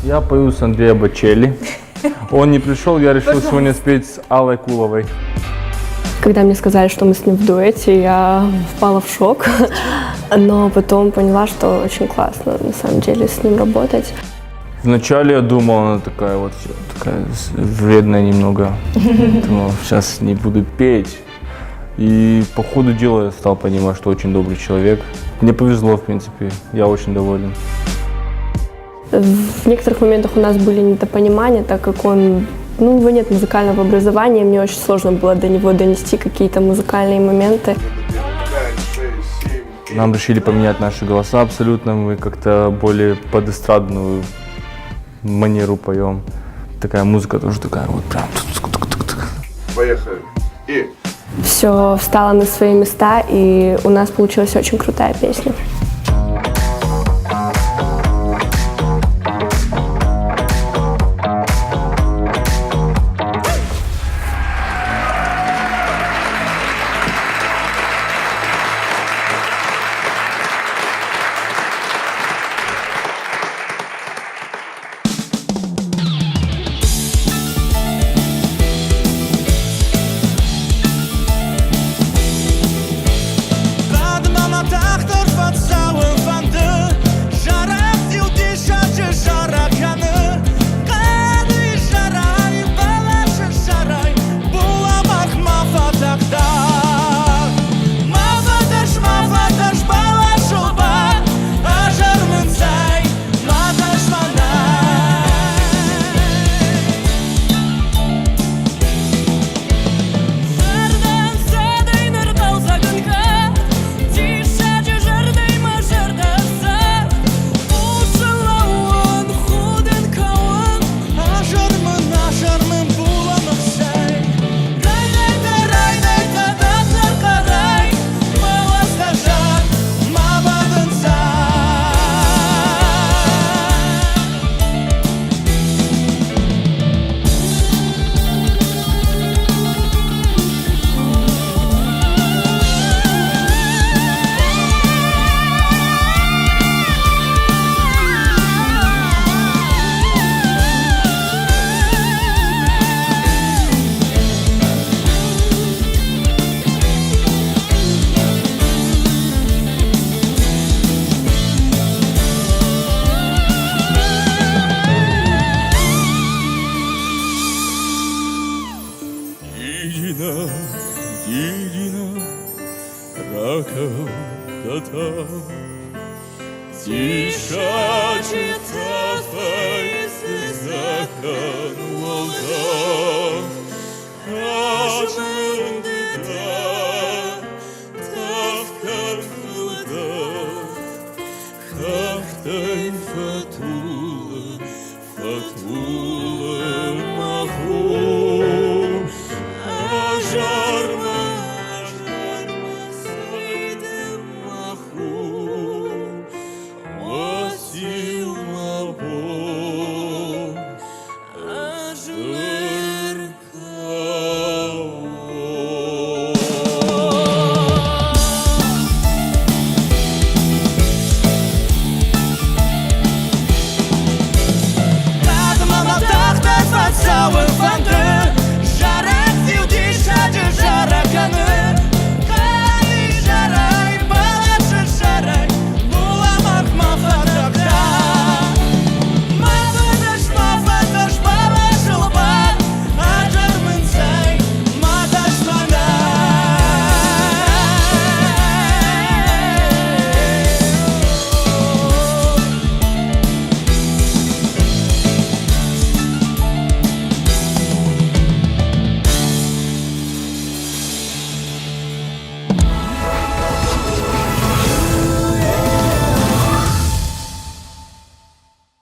Я пою с Андреем Бочелли. Он не пришел, я решил сегодня спеть с Аллой Куловой. Когда мне сказали, что мы с ним в дуэте, я впала в шок, но потом поняла, что очень классно на самом деле с ним работать. Вначале я думал, она такая вот такая вредная немного. Думал, сейчас не буду петь. И по ходу дела я стал понимать, что очень добрый человек. Мне повезло, в принципе, я очень доволен. В некоторых моментах у нас были недопонимания, так как у него нет музыкального образования, мне очень сложно было до него донести какие-то музыкальные моменты. Нам решили поменять наши голоса абсолютно, мы как-то более под эстрадную манеру поем. Такая музыка тоже такая вот прям. Поехали. И... Все встало на свои места, и у нас получилась очень крутая песня. Едина раком кота, тишачи цафай закан волга, ажмындыда тавкар кылда, хахтай фатула, фатула.